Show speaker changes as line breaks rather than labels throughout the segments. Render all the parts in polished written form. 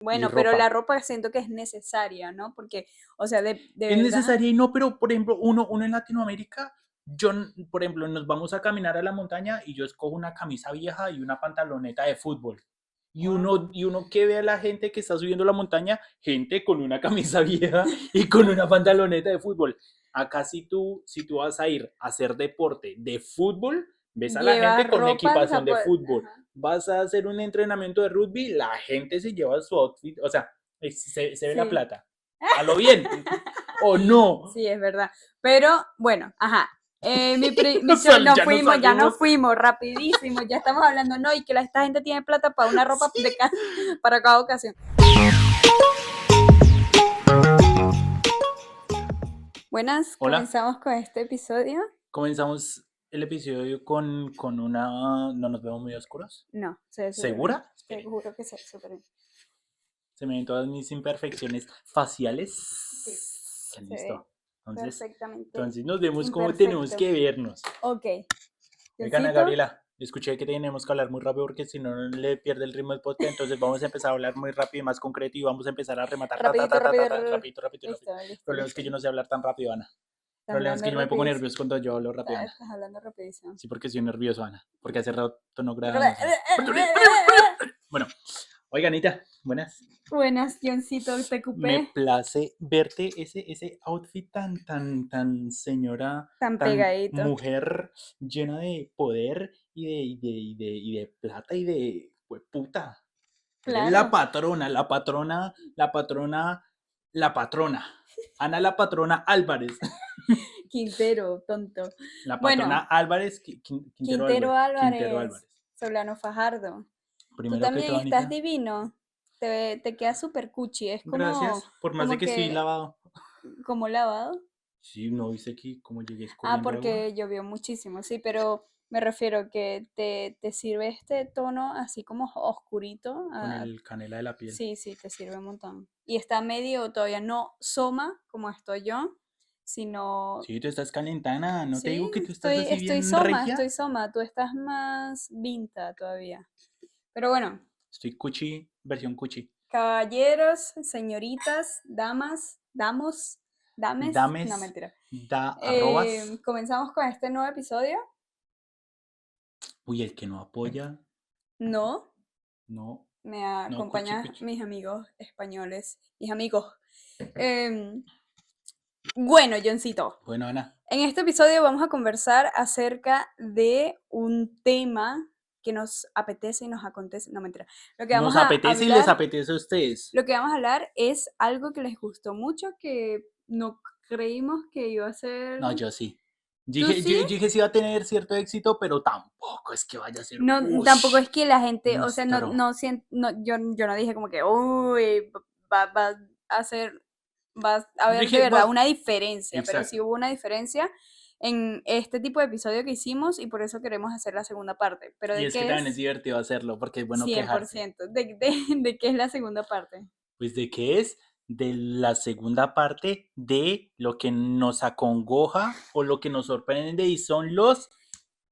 y
Bueno, pero la
ropa.
ropa siento que es necesaria, ¿no? Porque, o sea, de
Es
verdad,
necesaria y no, pero por ejemplo, uno en Latinoamérica, por ejemplo, nos vamos a caminar a la montaña y yo escojo una camisa vieja y una pantaloneta de fútbol.
wow.
Y uno que ve a la gente que está subiendo la montaña, gente con una camisa vieja y con una pantaloneta de fútbol. Acá si tú vas a ir a hacer deporte de fútbol, ves a la
Llevar
gente con
ropa,
equipación de fútbol.
ajá.
Vas a hacer un entrenamiento de rugby, la gente se lleva su outfit, o sea, se ve la
Sí,
plata. A lo bien, o no.
sí, es verdad. Pero, bueno, ajá.
Ya no
Ya nos
salimos.
fuimos, rapidísimo, ya estamos hablando, no, y que esta gente tiene plata para una ropa
Sí.
para cada ocasión. Buenas,
Hola,
comenzamos con este episodio.
comenzamos el episodio con una... ¿No nos vemos muy oscuros?
No, se ve súper bien.
¿Segura?
Te
Espere.
juro que se ve súper bien.
Se me ven todas mis imperfecciones
Sí,
faciales.
se ve
Listo. Entonces,
perfectamente
entonces nos vemos como tenemos
imperfecto.
que vernos.
Ok,
Oigan, a
Johncito,
Gabriela, escuché que tenemos que hablar muy rápido porque si no le pierde el ritmo del podcast. Entonces vamos a empezar a hablar muy rápido y más concreto y vamos a empezar a rematar
rapidito, rápido.
rapidito, rápido.
Listo,
El
listo,
problema es
listo.
que yo no sé hablar tan rápido, Ana. El
Estás
problema es que
hablando
yo me pongo
rapidísimo.
nervioso cuando yo hablo rápido, Ana.
Estás hablando rapidísimo.
Sí, porque soy nervioso, Ana. Porque hace rato no grabamos, Ana. Bueno, oiga, Anita, buenas.
Buenas, Johncito, te
Me
ocupé.
place verte ese outfit tan señora,
Tan
tan
pegadito.
mujer llena de poder y de plata y de puta. Eres la
Claro.
patrona, la patrona, la patrona, la patrona. Ana la patrona Álvarez.
Quintero, tonto.
La patrona
Bueno,
Álvarez, Quintero
Quintero
Álvarez. Quintero
Álvarez,
Álvarez.
Solano Fajardo. Tú
Primero que
también
todo,
estás
Anita,
divino. Te queda súper cuchi. Es
gracias. Por más de
como
que estoy
que,
lavado.
como lavado.
Sí, no viste aquí cómo llegué
Ah,
escurriendo agua.
porque llovió muchísimo, sí, pero me refiero que te sirve este tono así como oscurito.
Con el canela de la piel.
Sí, sí, te sirve un montón. Y está medio todavía no soma como estoy yo, sino,
Sí, tú estás calentana. No te
sí,
digo que tú estás así
estoy
bien
soma,
regia.
estoy soma. Tú estás más vinta todavía. Pero bueno,
Estoy cuchi, versión cuchi.
caballeros, señoritas, damas, dames, no
Dames,
mentira.
arrobas.
Comenzamos con este nuevo episodio.
Uy, el que no apoya,
No,
no,
me
no, cuchi,
acompañan
cuchi.
mis amigos españoles, mis amigos. Em, bueno, Johncito,
Bueno, Ana,
en este episodio vamos a conversar acerca de un tema que nos apetece y nos acontece. No, mentira. Lo que vamos
¿nos
a
apetece y les
hablar,
apetece a ustedes?
lo que vamos a hablar es algo que les gustó mucho, que no creímos que iba a ser.
No, yo sí.
¿Tú
Dije, yo,
sí?
yo dije sí iba a tener cierto éxito, pero tampoco es que vaya a ser
No, tampoco
ush,
es que la gente, o sea,
monstruo.
yo no dije como que, uy, va a ser, va a
Yo
haber de
dije,
verdad una diferencia, pero sí
exacto.
hubo una diferencia en este tipo de episodio que hicimos y por eso queremos hacer la segunda parte. ¿Pero
Y
de
es que
qué
también es
es?
divertido hacerlo, porque es bueno
cien por
quejarse.
ciento ¿De qué es la segunda parte?
Pues de qué es de la segunda parte de lo que nos acongoja o lo que nos sorprende y son los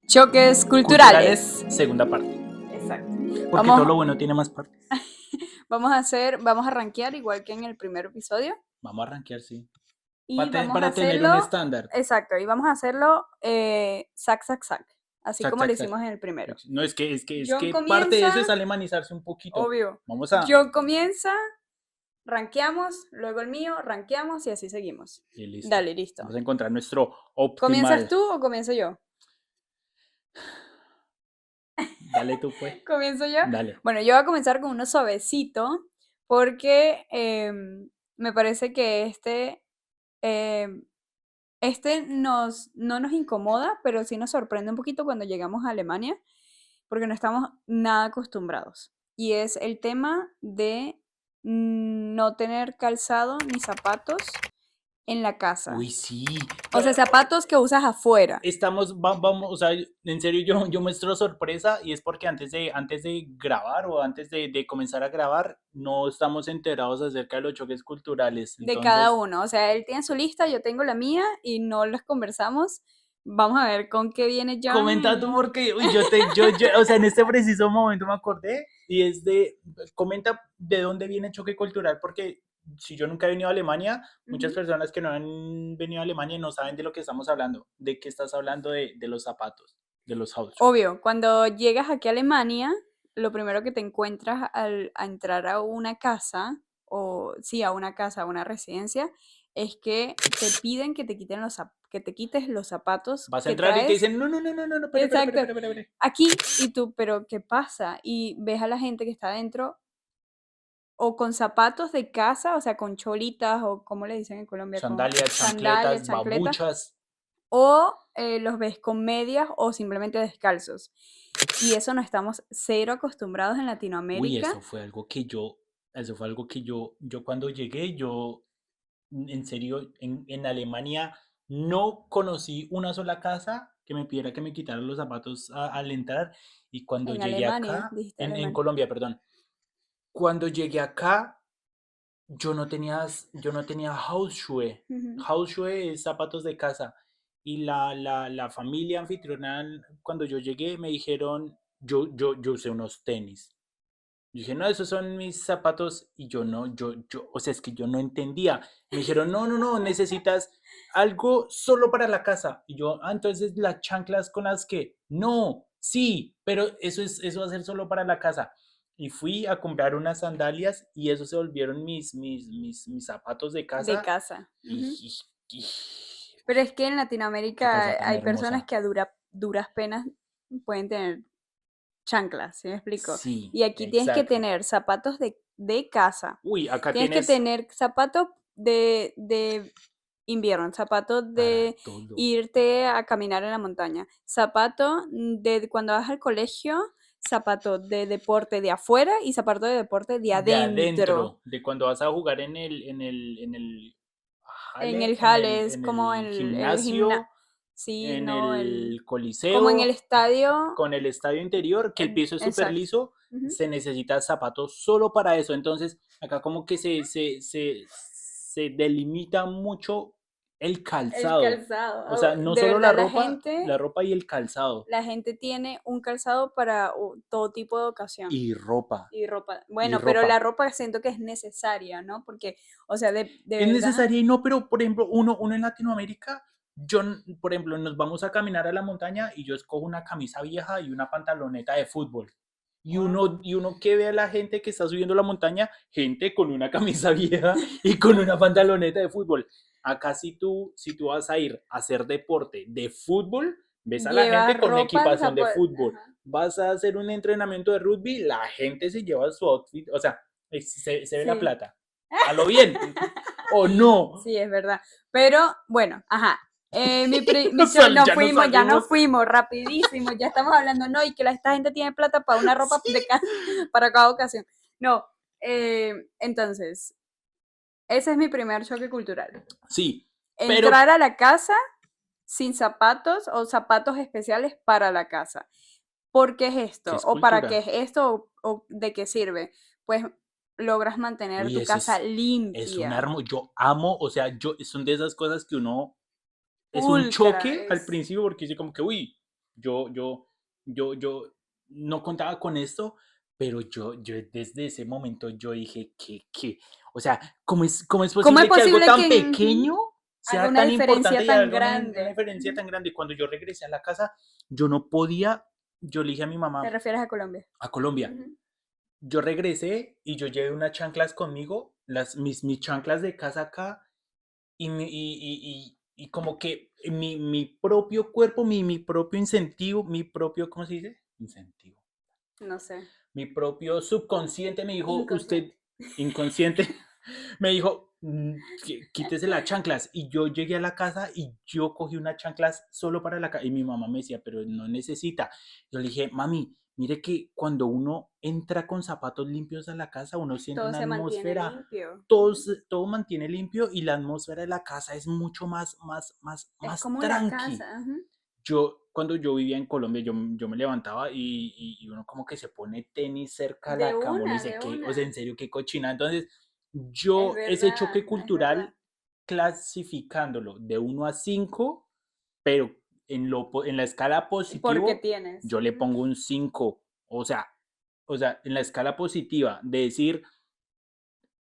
Choques
culturales,
culturales.
segunda parte.
Exacto.
Porque todo
Vamos,
lo bueno tiene más partes.
vamos a rankear igual que en el primer episodio.
Vamos a rankear, sí.
Y vamos a
Para tener un
hacerlo,
estándar.
exacto, y vamos a hacerlo sac, sac, sac, así
Sac,
como lo
sac, sac.
hicimos en el primero.
No, es
John
que parte de
comienza,
eso es alemanizarse un poquito.
obvio,
Vamos a.
John comienza, rankeamos, luego el mío, rankeamos y así seguimos.
Y listo.
Dale, listo.
Vamos a encontrar nuestro
¿Comienzas
optimal.
tú o comienzo yo?
Dale tú, pues.
¿Comienzo yo?
Dale.
Bueno, yo voy a comenzar con uno suavecito porque me parece que em, no nos incomoda, pero sí nos sorprende un poquito cuando llegamos a Alemania, porque no estamos nada acostumbrados. Y es el tema de no tener calzado ni zapatos en la casa.
Uy, sí.
O sea, zapatos que usas afuera.
Vamos, o sea, en serio yo muestro sorpresa y es porque antes de grabar o antes de comenzar a grabar no estamos enterados acerca de los choques culturales.
De cada
Entonces,
uno. O sea, él tiene su lista, yo tengo la mía y no las conversamos Vamos a ver con qué viene John.
Comenta tú porque uy, o sea, en este preciso momento me acordé y comenta de dónde viene el choque cultural, porque si yo nunca he venido a Alemania, muchas personas que no han venido a Alemania no saben de lo que estamos hablando, de qué estás hablando de los zapatos, de los Hausschuhe.
Obvio, cuando llegas aquí a Alemania, lo primero que te encuentras a entrar a una casa, o sí, a una casa, a una residencia, es que te piden que te quiten que te quites los zapatos
Vas a
que
entrar y te
traes.
dicen, no, no, no, no, no, no,
Exacto.
espere.
Aquí, y tú, pero ¿qué pasa? Y ves a la gente que está adentro o con zapatos de casa, o sea, con cholitas o como le dicen en Colombia, con
Sandalias,
sandalias,
chancletas,
chancletas,
babuchas.
o los ves con medias o simplemente descalzos. Y eso no estamos cero acostumbrados en
Uy,
Latinoamérica.
eso fue algo que yo cuando llegué, en serio, en Alemania no conocí una sola casa que me pidiera que me quitara los zapatos al entrar. Y cuando
En
llegué
Alemania,
acá,
dijiste
en
Alemania.
Colombia, perdón, cuando llegué acá, yo no tenía Hausschuhe.
Ujú.
Hausschuhe es zapatos de casa. Y la familia anfitriona, cuando yo llegué, me dijeron, yo usé unos tenis. Yo dije, no, esos son mis zapatos y o sea, es que yo no entendía. Me dijeron, no, no, no, necesitas algo solo para la casa. Y yo, entonces las chanclas con las que, no, sí, pero eso va a ser solo para la casa. Y fui a comprar unas sandalias y eso se volvieron mis zapatos de
De
casa.
casa.
Y,
Ujú.
y- y-
Pero es que en
qué cosa
Latinoamérica
tan
hay personas
hermosa.
que a duras penas pueden tener chanclas, ¿sí me explico?
Sí,
Y aquí tienes que
exacto.
tener zapatos de casa.
Uy, acá
Tienes que
tienes
tener zapatos de invierno, zapatos
para
de
todo.
irte a caminar en la montaña, zapatos de cuando vas al colegio, zapatos de deporte de afuera y zapatos de deporte de
De
adentro.
adentro, de cuando vas a jugar
En el
en
jale es
en
como
el
el gimnasio,
gimnasio,
sí,
en
no,
el
como en el
coliseo,
estadio,
con el estadio interior, que el piso es súper
exacto.
liso,
Ujú.
se necesita zapatos solo para eso. Entonces, acá como que se delimita mucho el
El
calzado.
calzado,
O sea, no
de
solo
verdad
la ropa y el calzado.
la gente tiene un calzado para todo tipo de ocasión.
Y ropa,
Y ropa.
y
Bueno, pero la
ropa.
ropa siento que es necesaria, ¿no? Porque, o sea, de
Es
verdad,
necesaria y no, pero por ejemplo, uno en Latinoamérica, por ejemplo, nos vamos a caminar a la montaña y yo escojo una camisa vieja y una pantaloneta de fútbol. Y uno que ve a la gente que está subiendo la montaña, gente con una camisa vieja y con una pantaloneta de fútbol. Acá si tú vas a ir a hacer deporte de fútbol, ves a la
lleva
gente con
ropa,
equipación de fútbol.
ajá.
Vas a hacer un entrenamiento de rugby, la gente se lleva su outfit, o sea, se ve la
Sí,
plata. A lo bien. ¿O no?
sí, es verdad. Pero, bueno, ajá.
Ya nos
Ya nos
salimos.
fuimos, rapidísimo, ya estamos hablando, no, y que esta gente tiene plata para una ropa
Sí.
para cada ocasión. No, entonces, ese es mi primer choque cultural.
Sí, pero
Entrar a la casa sin zapatos o zapatos especiales para la casa. ¿Por qué es
¿qué
esto?
es
¿O para qué
cultura?
es esto? ¿O de qué sirve? Pues logras mantener
Uy,
tu casa
es un
limpia.
arma. Yo amo, o sea, son de esas cosas que es un
Ultra,
choque al
es
principio porque dice como que, uy, yo, yo, yo no contaba con esto, pero yo desde ese momento yo dije o sea, ¿cómo es
¿Cómo es
posible que algo
posible
tan
que
pequeño
haga
sea
una
tan
diferencia
importante y
tan
haga una
grande?
diferencia tan grande? Cuando yo regresé a la casa, yo no podía, yo le dije a mi
¿Te
mamá,
refieres a Colombia?
a Colombia,
Ujú.
yo regresé y yo llevé unas chanclas conmigo, mis chanclas de casa acá, y como que mi propio cuerpo, mi propio incentivo, ¿cómo se dice? Incentivo.
No sé.
Mi propio subconsciente me dijo, usted,
Inconsciente.
inconsciente, me dijo, quítese las chanclas. Y yo llegué a la casa y yo cogí unas chanclas solo para la casa. Y mi mamá me decía, pero no necesita. Yo le dije, mami, mire que cuando uno entra con zapatos limpios a la casa, uno siente
Todo
una
se mantiene
atmósfera,
limpio.
todo,
Ujú.
todo mantiene limpio y la atmósfera de la casa es mucho
Es
más
como la
tranqui.
casa. Ujú.
Cuando yo vivía en Colombia, yo me levantaba y uno como que se pone tenis cerca a
De
la cama, uno
una,
dice,
de
o sea,
una.
en serio, qué cochina. Entonces,
Es
ese choque
verdad, es verdad.
cultural, clasificándolo de 1 a 5, pero en la escala
Porque
positivo,
tienes.
yo le pongo un 5. O sea, en la escala positiva, de decir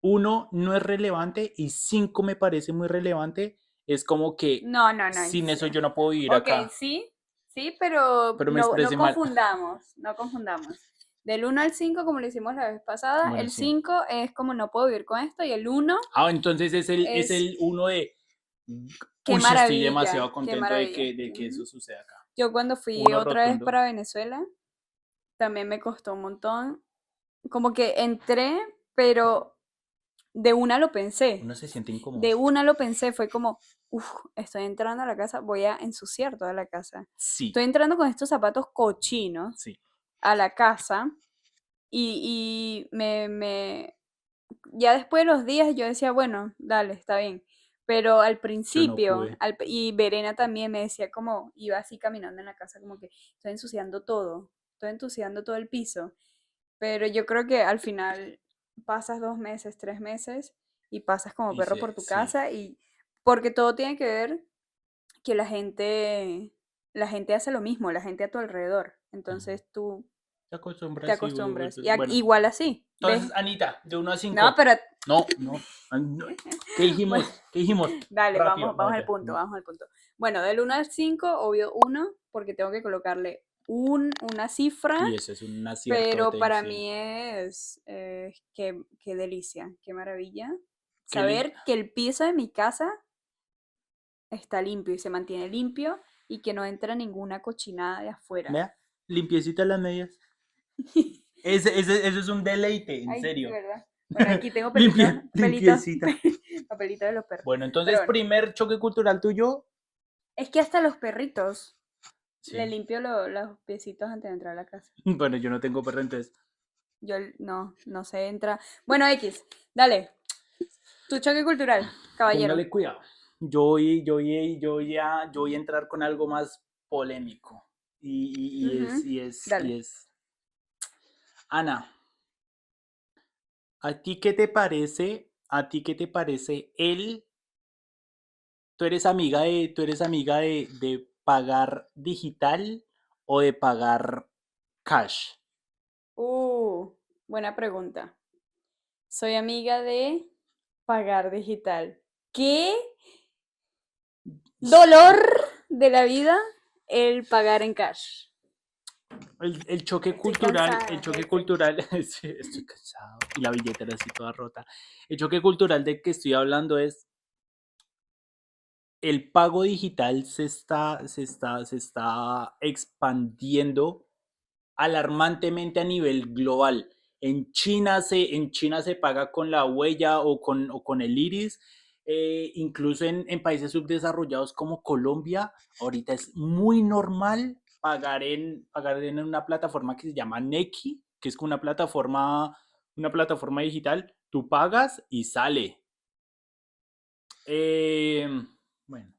1 no es relevante y 5 me parece muy relevante, es como que
No,
sin eso
sí.
yo no puedo vivir
Ok,
acá.
sí, pero
Pero me
no,
expresé mal.
no confundamos. Del 1 al 5, como lo hicimos la vez pasada,
Bueno,
el
sí.
5 es como no puedo vivir con esto y el 1
Entonces es
es
el uno de,
qué
estoy
maravilla,
demasiado
qué
contento
maravilla.
de que eso suceda acá.
Yo cuando fui
Uno
otra vez
rotundo.
para Venezuela, también me costó un montón. Como que entré, pero de una lo pensé.
Uno se siente incómodo.
De una lo pensé, fue como, uff, estoy entrando a la casa, voy a ensuciar toda la casa.
Sí,
Estoy entrando con estos zapatos cochinos
sí.
a la casa ya después de los días yo decía, bueno, dale, está bien. Pero al
Yo no
principio,
pude.
y Verena también me decía como, iba así caminando en la casa, como que estoy ensuciando todo el piso. Pero yo creo que al final pasas 2 meses, 3 meses y pasas como perro por tu
Sí.
casa porque todo tiene que ver que la gente hace lo mismo, la gente a tu alrededor.
Ujú.
Entonces tú
Te
te
acostumbras y
acostumbras.
bueno.
igual así, ¿ves?
Entonces, Anita, de 1 a
No,
5.
pero
No, no. No. ¿Qué
bueno,
dijimos? ¿Qué dijimos?
dale,
Rápido. No,
vamos al
ya.
punto, vamos al punto. Bueno, del 1 al 5, obvio 1, porque tengo que colocarle una cifra,
Y eso es un
pero
aciertote,
para
sí.
mí es qué delicia, qué maravilla.
Qué li-
Saber que el piso de mi casa está limpio y se mantiene limpio y que no entra ninguna cochinada de afuera.
Vea, limpiecita las medias. Eso es un deleite, en
Ay, sí,
serio.
¿verdad? Bueno, aquí tengo pelitos, pelitos,
Limpiecita.
papelitos de los perros.
Bueno,
Pero
entonces,
bueno,
primer choque cultural tuyo.
es que hasta los perritos le
Sí.
limpio los piecitos antes de entrar a la casa.
Bueno, yo no tengo perro, entonces.
Yo no sé, entra. Bueno, X, dale. Tu choque cultural, caballero.
Póngale cuidado. Yo voy a entrar con algo más polémico.
Ujú, dale.
Y es. Ana, ¿a ti qué te parece? ¿A ti qué te parece tú eres amiga de pagar digital o de pagar cash?
Buena pregunta. Soy amiga de pagar digital. ¿Qué dolor de la vida el pagar en cash?
El choque
Estoy
cultural,
cansada,
el choque
jefe.
cultural, sí, estoy cansado, y la billetera así toda rota. El choque cultural de que estoy hablando es el pago digital se está expandiendo alarmantemente a nivel global. En China se paga con la huella o con el iris. Incluso en países subdesarrollados como Colombia, ahorita es muy normal pagar en una plataforma que se llama Nequi, que es como una plataforma digital. Tú pagas y sale. Eh, bueno,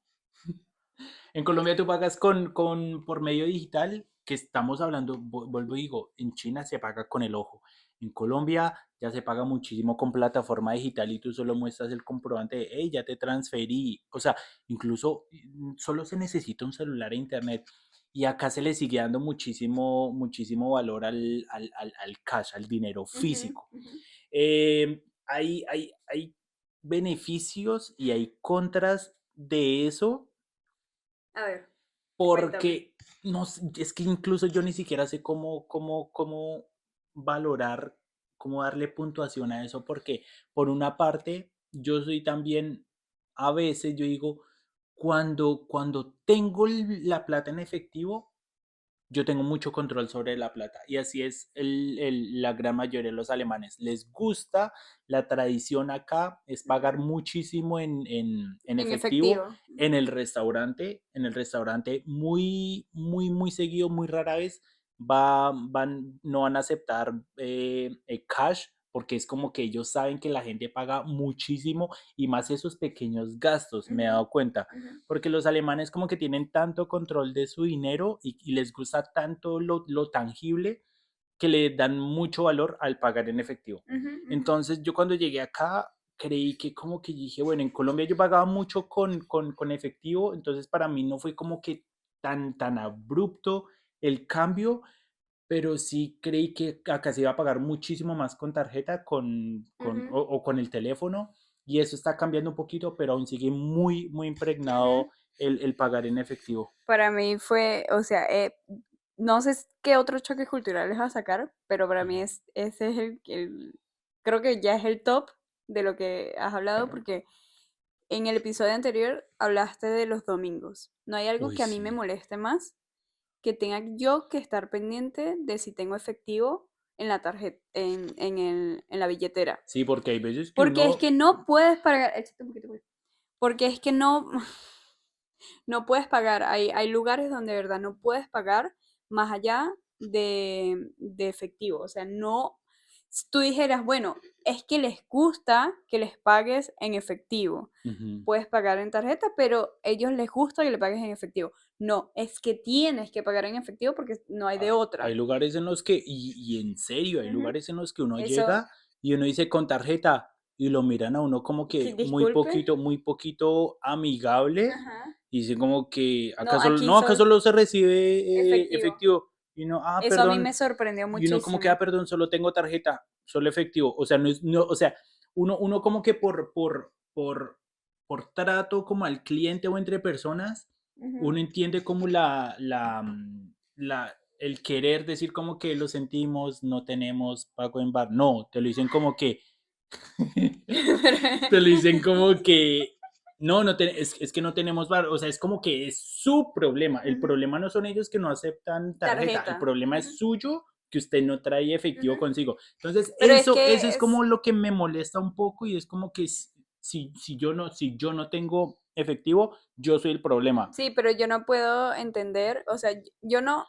en Colombia tú pagas por medio digital, que estamos hablando, vuelvo y digo, en China se paga con el ojo. En Colombia ya se paga muchísimo con plataforma digital y tú solo muestras el comprobante de, hey, ya te transferí. O sea, incluso solo se necesita un celular e internet. Y acá se le sigue dando muchísimo valor al cash, al dinero
Ujú,
físico.
ujú.
Hay beneficios y hay contras de eso
A ver, cuéntame.
porque no, es que incluso yo ni siquiera sé cómo valorar, cómo darle puntuación a eso, porque por una parte yo soy también, a veces yo digo, cuando tengo la plata en efectivo, yo tengo mucho control sobre la plata y así es la gran mayoría de los alemanes. Les gusta la tradición acá, es pagar muchísimo en
En
efectivo
efectivo.
en el restaurante muy seguido, muy rara vez no van a aceptar cash porque es como que ellos saben que la gente paga muchísimo y más esos pequeños gastos, me he
Ujú,
dado cuenta
ujú,
porque los alemanes como que tienen tanto control de su dinero y les gusta tanto lo tangible que le dan mucho valor al pagar en efectivo.
ujú, ujú.
Entonces yo cuando llegué acá creí que como que dije, bueno, en Colombia yo pagaba mucho con efectivo, entonces para mí no fue como que tan abrupto el cambio, pero sí creí que acá se iba a pagar muchísimo más con tarjeta
Ujú,
o con el teléfono, y eso está cambiando un poquito, pero aún sigue muy, muy
ujú.
impregnado el pagar en efectivo.
Para mí fue, o sea, no sé qué otro choque cultural les va a sacar, pero para mí
Ajá.
ese es creo que ya es el top de lo que has hablado, porque en el episodio anterior hablaste de los domingos. No hay algo
Uy,
que a mí me
sí.
moleste más que tenga yo que estar pendiente de si tengo efectivo en la tarjeta, en la billetera.
Sí, porque hay veces que
Porque es
uno,
que no puedes pagar, échate un poquito, pues. Porque es que no, no puedes pagar. Hay lugares donde de verdad no puedes pagar más allá de efectivo. O sea, no, si tú dijeras, bueno, es que les gusta que les pagues en efectivo.
ujú,
Puedes pagar en tarjeta, pero a ellos les gusta que le pagues en efectivo. No, es que tienes que pagar en efectivo porque no hay de
hay
otra.
lugares en los que, y en serio, hay
Ujú.
lugares en los que uno
Eso,
llega y uno dice con tarjeta y lo miran a uno como
que
que
disculpe.
muy poquito amigable,
Ajá.
y dicen como que,
No,
¿acaso,
aquí
no,
son
acaso solo se recibe
efectivo.
efectivo? Y no, ah,
Eso a mí
perdón,
me sorprendió
y uno como que, ah,
muchísimo.
perdón, solo tengo tarjeta, solo efectivo. O sea, no es, no, o sea, uno como que por trato como al cliente o entre personas,
Ujú.
uno entiende como el querer decir como que lo sentimos, no tenemos pago en bar. No, te lo dicen como que, te lo dicen como que, no, es que no tenemos bar. O sea, es como que es su problema. El
Ujú.
problema no son ellos que no aceptan tarjeta. El
Tarjeta.
problema
Ujú,
es suyo, que usted no trae efectivo
ujú.
consigo. Entonces,
Pero es
eso
que
es como lo que me molesta un poco, y es como que si yo no tengo efectivo, yo soy el problema.
sí, pero yo no puedo entender, o sea, yo no,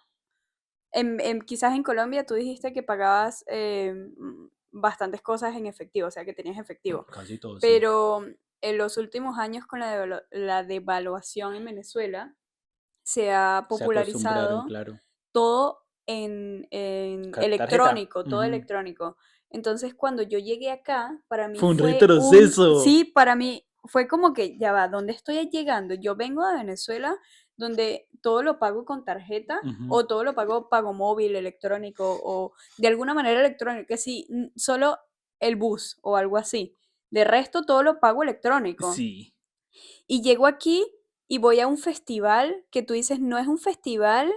quizás en Colombia tú dijiste que pagabas bastantes cosas en efectivo, o sea, que tenías efectivo,
Casi todo, sí.
pero en los últimos años con la devaluación en Venezuela se ha
Se acostumbraron,
popularizado
claro.
todo en
Tarjeta.
electrónico, todo
Ujú.
electrónico. Entonces, cuando yo llegué acá, para mí
Fue un
fue sí,
retroceso.
para mí fue como que, ya va, ¿dónde estoy llegando? Yo vengo de Venezuela, donde todo lo pago con tarjeta
Ujú.
o todo lo pago móvil, electrónico o de alguna manera electrónica, que sí, solo el bus o algo así. De resto, todo lo pago electrónico.
Sí.
Y llego aquí y voy a un festival que tú dices, no es un festival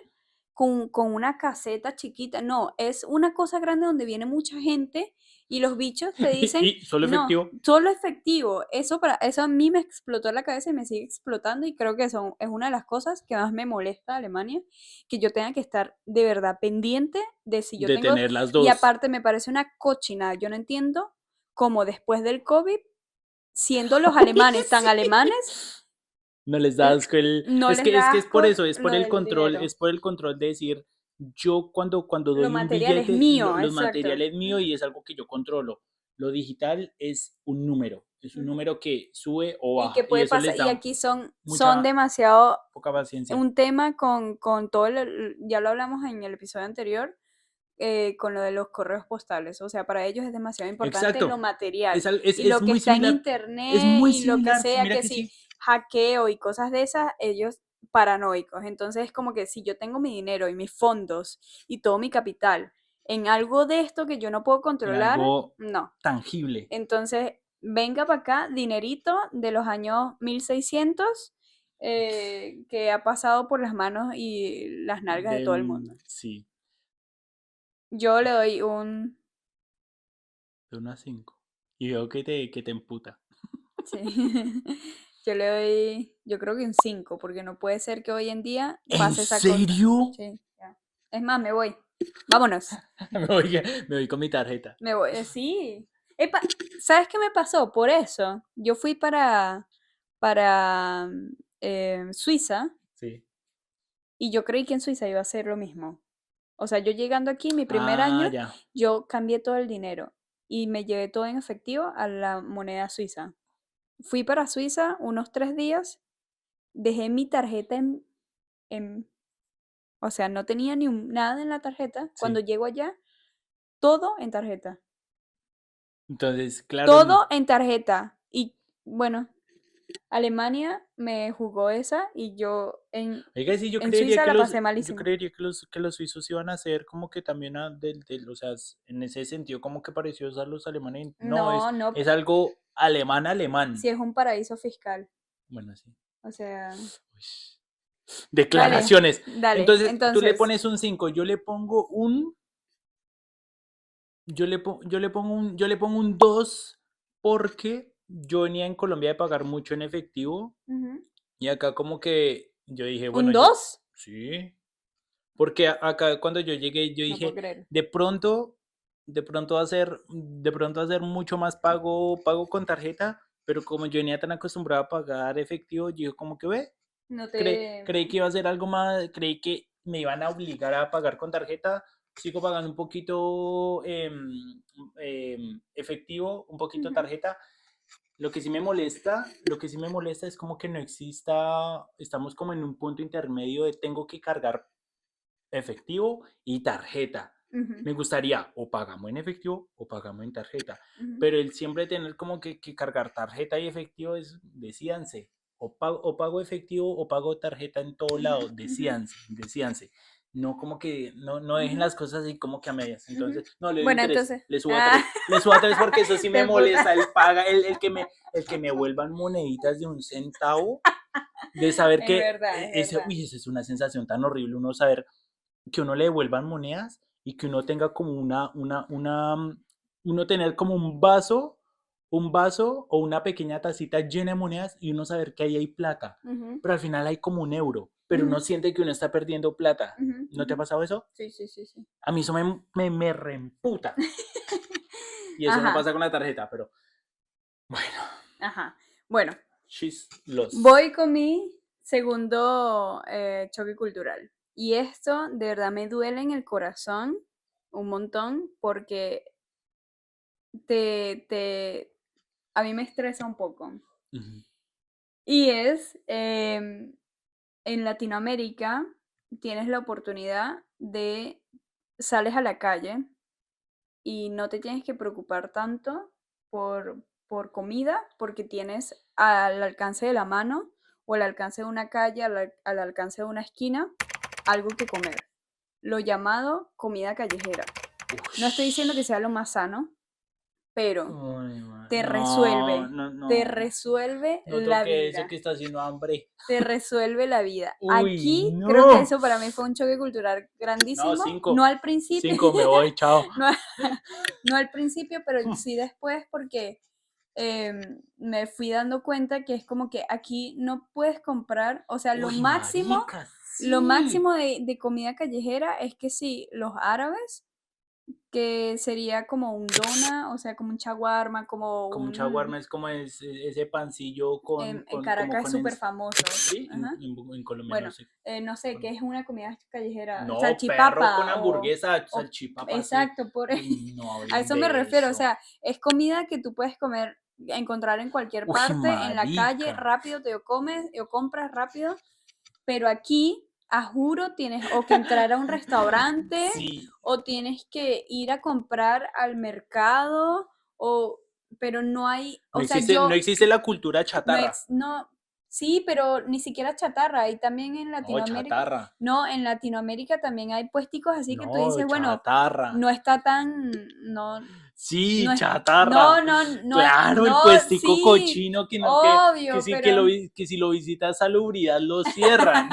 con una caseta chiquita, no, es una cosa grande donde viene mucha gente y los bichos te dicen,
Y solo
no,
efectivo.
solo efectivo. Eso a mí me explotó la cabeza y me sigue explotando y creo que eso es una de las cosas que más me molesta de Alemania, que yo tenga que estar de verdad pendiente de si yo
De
tengo,
tener las
y
dos.
aparte me parece una cochinada, yo no entiendo cómo después del COVID, siendo los alemanes tan
Sí.
alemanes,
No les da asco
no
es
les
que, es
da
que es por
asco
eso, es
lo
por el
del
control,
dinero.
es por el control de decir, yo cuando
Lo
doy un
material es
billete,
mío,
los
exacto.
materiales mío y es algo que yo controlo. Lo digital es un
Ujú.
número que sube o
Y que
baja, y
puede
eso
pasar,
les
y
da
aquí son
mucha,
demasiado
poca paciencia.
un tema con todo, ya lo hablamos en el episodio anterior, con lo de los correos postales. O sea, para ellos es demasiado importante lo
Exacto,
material y
es
lo que
muy
está en
similar, es
internet
muy
y lo que
similar,
sea,
mira
que
que
si
sí.
hackeo y cosas de esas, ellos paranoicos. Entonces es como que si yo tengo mi dinero y mis fondos y todo mi capital en algo de esto que yo no puedo
En
controlar,
algo
no.
tangible.
Entonces, venga para acá, dinerito de los años 1600 que ha pasado por las manos y las nalgas de todo el mundo.
Sí,
Yo le doy un...
de 1 a 5. Y veo que te emputa.
Sí. Yo le doy, yo creo que un 5 porque no puede ser que hoy en día
¿En
pase esa cosa.
serio?
Sí, ya. Es más, me voy. Vámonos.
Me voy con mi tarjeta.
Me voy. Sí. Epa, ¿sabes qué me pasó? Por eso, yo fui para Suiza
Sí.
y yo creí que en Suiza iba a ser lo mismo. O sea, yo llegando aquí, mi primer
Ah,
año,
ya.
yo cambié todo el dinero y me llevé todo en efectivo a la moneda suiza. Fui para Suiza unos 3 días, dejé mi tarjeta en o sea, no tenía ni nada en la tarjeta. Cuando
Sí.
llego allá, todo en tarjeta.
Entonces, claro,
Todo en tarjeta. Y bueno, Alemania me jugó esa y yo
Oiga, sí,
en Suiza la pasé
yo
malísimo.
creería que los suizos iban a ser como que también, o sea, en ese sentido, como que parecidos a los alemanes. No,
No, no,
es algo alemán, alemán.
si es un paraíso fiscal.
Bueno, sí.
O sea,
Uy.
dale,
Declaraciones.
dale.
Entonces, tú le
Entonces,
pones un 5, yo le pongo un 2 porque yo venía en Colombia de pagar mucho en efectivo
ujú,
y acá como que yo dije,
¿un
bueno,
2?
sí, porque acá cuando yo llegué, yo
No puedo
dije,
creer.
de pronto hacer mucho más pago con tarjeta, pero como yo venía tan acostumbrado a pagar efectivo, yo como que ve,
No te...
creí que iba a ser algo más, creí que me iban a obligar a pagar con tarjeta, sigo pagando un poquito efectivo, un poquito
Ujú,
tarjeta. Lo que sí me molesta es como que no exista, estamos como en un punto intermedio de tengo que cargar efectivo y tarjeta.
ujú,
Me gustaría o pagamos en efectivo o pagamos en tarjeta,
ujú,
pero el siempre tener como que cargar tarjeta y efectivo es, decíanse, o pago efectivo o pago tarjeta en todo
ujú,
lado,
ujú,
decíanse. No como que no dejen
ujú,
las cosas así como que a medias.
ujú.
Entonces, no, le doy un
Bueno,
3,
entonces...
le subo a
Ah,
3, le subo a 3 porque eso sí me
te puta.
molesta. El que me vuelvan moneditas de un centavo, de saber
Es
que
verdad, es verdad.
esa es una sensación tan horrible, uno saber que uno le devuelvan monedas y que uno tenga como uno tener como un vaso o una pequeña tacita llena de monedas y uno saber que ahí hay plata,
Ujú,
pero al final hay como un euro, pero uno
ujú,
siente que uno está perdiendo plata.
ujú,
¿No te ha
ujú.
pasado eso?
Sí, sí, sí, sí.
A mí eso me reemputa. Y eso no
Ajá,
pasa con la tarjeta, pero bueno,
ajá. Bueno,
she's lost.
voy con mi segundo choque cultural. Y esto de verdad me duele en el corazón un montón porque te, a mí me estresa un poco.
Ujú,
Y es, en Latinoamérica tienes la oportunidad de sales a la calle y no te tienes que preocupar tanto por comida porque tienes al alcance de la mano o al alcance de una calle, al alcance de una esquina, algo que comer. Lo llamado comida callejera. No estoy diciendo que
ush.
sea lo más sano, pero
Uy,
te
no,
resuelve,
no,
te
no.
resuelve
No
la
toque eso que
vida.
está haciendo hambre.
Te resuelve la vida.
Uy,
Aquí creo que
no.
eso para mí fue un choque cultural
No,
grandísimo. No
5.
al principio,
5, me voy, chao.
no, no al principio, pero sí después porque me fui dando cuenta que es como que aquí no puedes comprar, o sea,
Uy, marica,
lo
sí.
máximo de comida callejera es que sí, los árabes, que sería como un dona, o sea, como un chaguarma, como
Como un
un...
shawarma es como ese pancillo
En
como
Caracas es
con...
súper famoso.
Sí,
Ajá.
en Colombia no
Bueno,
sé.
no sé, ¿qué es una comida callejera?
No, perro con
Salchipapa
hamburguesa,
o
salchipapa, sí.
exacto, por
Uy, no
a
hablen
eso me
de
refiero, o
eso.
sea, es comida que tú puedes comer, encontrar en cualquier
Uy,
parte, en la calle,
marica.
rápido te lo comes o compras rápido, pero aquí, a juro, tienes o que entrar a un restaurante
Sí,
o tienes que ir a comprar al mercado o pero no hay, o sea,
no existe la cultura
no,
chatarra.
no, sí, pero ni siquiera chatarra. Y también en
No,
Latinoamérica,
chatarra.
no, en Latinoamérica también hay puesticos así que tú
No,
dices, bueno,
chatarra.
no está tan, no,
Sí,
no es,
chatarra.
no, no, no,
Claro, el
no,
puestico
sí,
cochino que
obvio,
sí
pero
que si lo visitas salubridad lo cierran.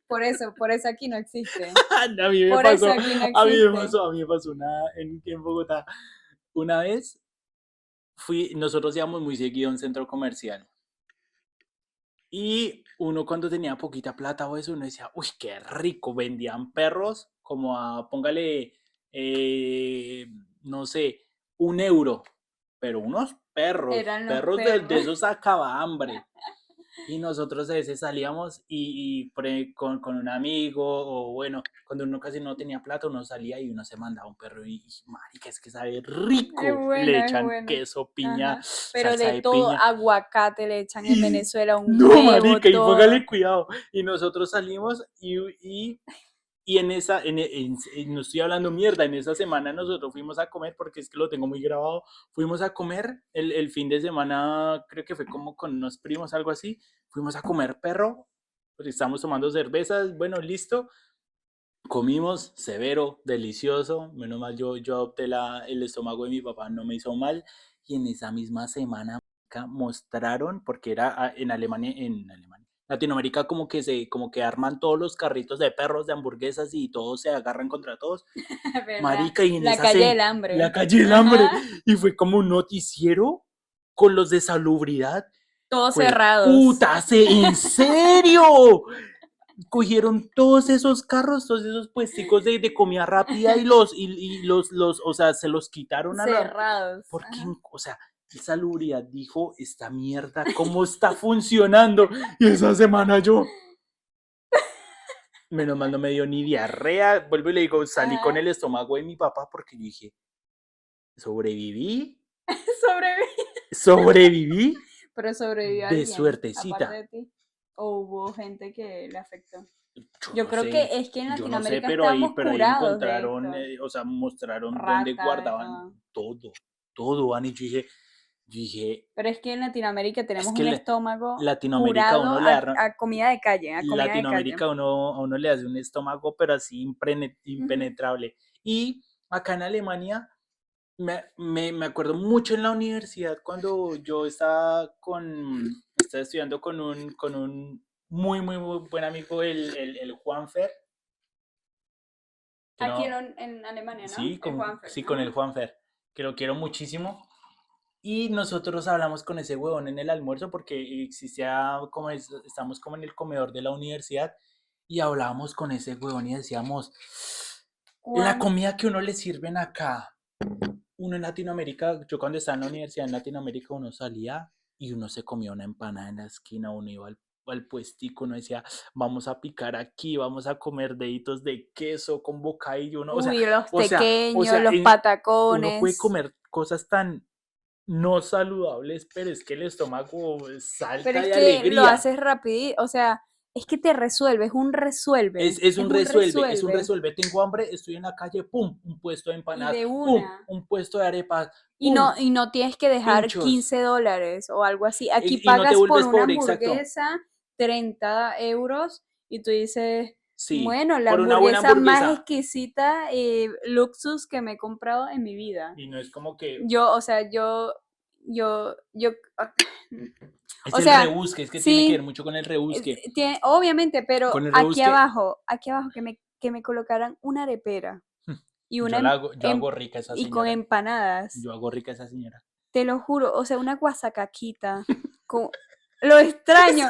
por eso aquí no existe.
A mí me
Por eso
pasó,
aquí no existe.
a mí me pasó en Bogotá. Una vez nosotros íbamos muy seguido a un centro comercial. Y uno cuando tenía poquita plata o eso, uno decía, uy, qué rico, vendían perros como a, póngale, eh, no sé, 1 euro, pero unos
Eran los
perros de
perros.
esos acaba hambre. Y nosotros a veces salíamos con un amigo, o bueno, cuando uno casi no tenía plata, uno salía y uno se mandaba un perro y marica, es que sabe
Es
rico. Le
bueno, es
echan
bueno.
queso, piña,
Ajá. Pero
salsa
de
de
todo,
piña.
aguacate le echan en
Y
Venezuela, un
no,
huevo,
marica, y
todo.
póngale cuidado. Y nosotros salimos Y no estoy hablando mierda, en esa semana nosotros fuimos a comer, porque es que lo tengo muy grabado, fuimos a comer el fin de semana, creo que fue como con unos primos, algo así, fuimos a comer perro, porque estábamos tomando cervezas, bueno, listo, comimos severo, delicioso, menos mal yo adopté el estómago de mi papá, no me hizo mal, y en esa misma semana mostraron, porque era en Alemania, Latinoamérica como que arman todos los carritos de perros, de hamburguesas y todos se agarran contra todos.
¿Verdad?
Marica, y en
La
esa
calle del
la
hambre.
calle del hambre.
Ajá.
Y fue como un noticiero con los de salubridad.
Todos
Fue
cerrados.
puta, ¿en serio? Cogieron todos esos carros, todos esos puesticos de comida rápida o sea, se los quitaron
Cerrados.
porque,
Ajá.
o sea, salubridad dijo, esta mierda, ¿cómo está funcionando? Y esa semana yo, menos mal no me dio ni diarrea, vuelvo y le digo, salí con el estómago de mi papá porque yo dije, sobreviví, sobreviví
Pero sobrevivió
de
alguien, aparte
suertecita.
de ti. ¿O hubo gente que le afectó?
Yo
Yo
no
creo
sé,
que es que en
yo no sé,
Latinoamérica
pero
estamos
pero ahí
curados de
encontraron,
esto.
o sea, mostraron dónde
Rata y
guardaban
todo.
todo, Van, y yo dije,
Pero es que en Latinoamérica
es
tenemos
que
un estómago
Latinoamérica a
curado
uno le da,
a comida de calle, a comida de calle.
Latinoamérica a uno le hace un estómago, pero así
Ujú.
impenetrable. Y acá en Alemania, me acuerdo mucho en la universidad cuando yo estaba estudiando con un muy buen amigo, el Juanfer, que
Aquí
no,
en Alemania, ¿no?
sí,
El Juanfer.
sí, con
Ajá.
el Juanfer, que lo quiero muchísimo. Y nosotros hablamos con ese huevón en el almuerzo porque estamos como en el comedor de la universidad y hablábamos con ese huevón y decíamos, la
Juan,
comida que uno le sirven acá, uno en Latinoamérica, yo cuando estaba en la universidad en Latinoamérica, uno salía y uno se comía una empanada en la esquina, uno iba al puestico, uno decía, vamos a picar aquí, vamos a comer deditos de queso con bocadillo, uno,
uy, los
o sea,
tequeños, los
uno puede
patacones.
comer cosas tan no saludables, pero es que el estómago
Pero
salta
es
de
que lo
alegría.
haces rapidito, o sea, es que te resuelve, es un resuelve,
Es
es
un
un
resuelve, es un
resuelve.
resuelve. Tengo hambre, estoy en la calle, pum, un puesto de
Y
empanadas,
de
pum,
una.
un puesto de arepas,
Y
pum,
no tienes que dejar
pinchos.
$15 o algo así. Aquí
Y no te
pagas por
vuelves
una
pobre, exacto.
hamburguesa 30 euros y tú dices,
Sí,
bueno, la
por una buena
hamburguesa más
hamburguesa.
exquisita, luxus que me he comprado en mi vida.
Y no es como que
Yo, o sea, yo,
es
o
el
sea,
rebusque, es que tiene que ver
sí,
mucho con el rebusque.
obviamente, pero
Con el rebusque,
aquí abajo que me colocaran una arepera y
yo hago rica esa
y con
señora.
empanadas.
Yo hago rica esa señora.
Te lo juro, o sea, una guasacaquita. Con... Lo extraño.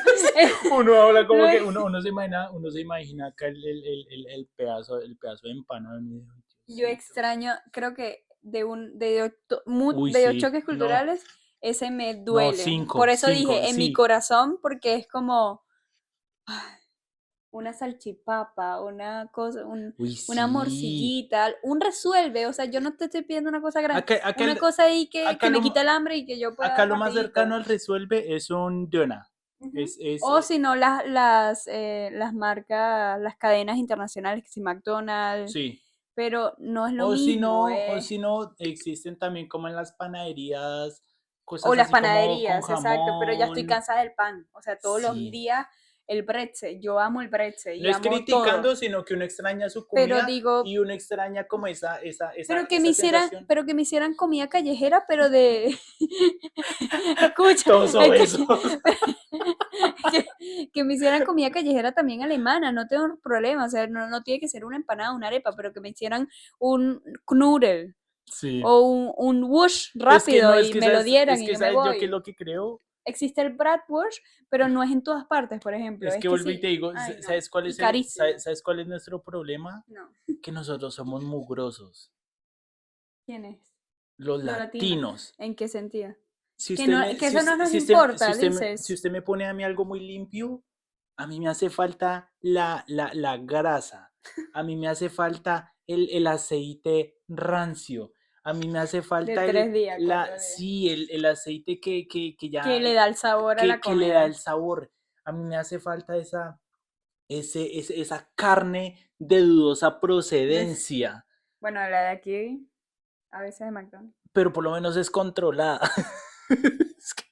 Uno habla
lo
como que
e-
uno se imagina acá el pedazo de empanada.
yo
Diosito.
extraño, creo que
Uy,
de
sí,
choques
no,
culturales, ese me
no,
duele. Por
cinco,
eso
cinco,
dije, en mi
sí,
corazón, porque es como una salchipapa, una cosa,
uy,
una
sí.
morcillita, un resuelve. O sea, yo no te estoy pidiendo una cosa grande,
Acá, acá,
una cosa ahí
acá,
que me
lo,
quita el hambre y que yo pueda
acá lo más cercano
rapidito.
al resuelve es un Dona.
Ujú.
Es,
O si no, las marcas, las cadenas internacionales, que si McDonald's,
sí.
pero no es lo mismo,
O si no, existen también como en las panaderías,
o
cosas
las
así como con
panaderías, exacto, pero ya estoy
jamón.
cansada del pan, o sea, todos los
Sí.
días el bretzel, yo amo el bretzel
No
y
es
amo todo,
criticando, sino que uno extraña su
pero
comida
digo,
y uno extraña como esa sensación.
pero que me hicieran comida callejera, pero de, escucha,
Todos
es
obesos.
que me hicieran comida callejera también alemana, no tengo problema, o sea, no tiene que ser una empanada, una arepa, pero que me hicieran un knudel
Sí.
o un wush
Es que no,
rápido y me lo dieran
es
y
que
yo me
sabes yo qué es
voy.
lo que creo.
Existe el bratwurst, pero no es en todas partes, por ejemplo.
Es
Es
que
que
vuelvo y te
sí,
digo,
ay no,
¿sabes cuál
y
es
carísimo.
sabes cuál es nuestro problema?
No.
Que nosotros somos mugrosos,
¿Quién es?
los
Lo latino.
latinos.
¿En qué sentido?
Si
Que
usted
no,
me,
que
si
eso no
usted,
nos
si usted,
importa,
si
dices.
usted me pone a mí algo muy limpio, a mí me hace falta la grasa, a mí me hace falta el aceite rancio, a mí me hace
De
falta
3 días, 4 días.
sí, el aceite que
Que
ya,
le da el sabor a la
que le da
comida.
el sabor, a mí me hace falta esa carne de dudosa procedencia,
Bueno, la de aquí, a veces de McDonald's.
pero por lo menos es controlada. Es que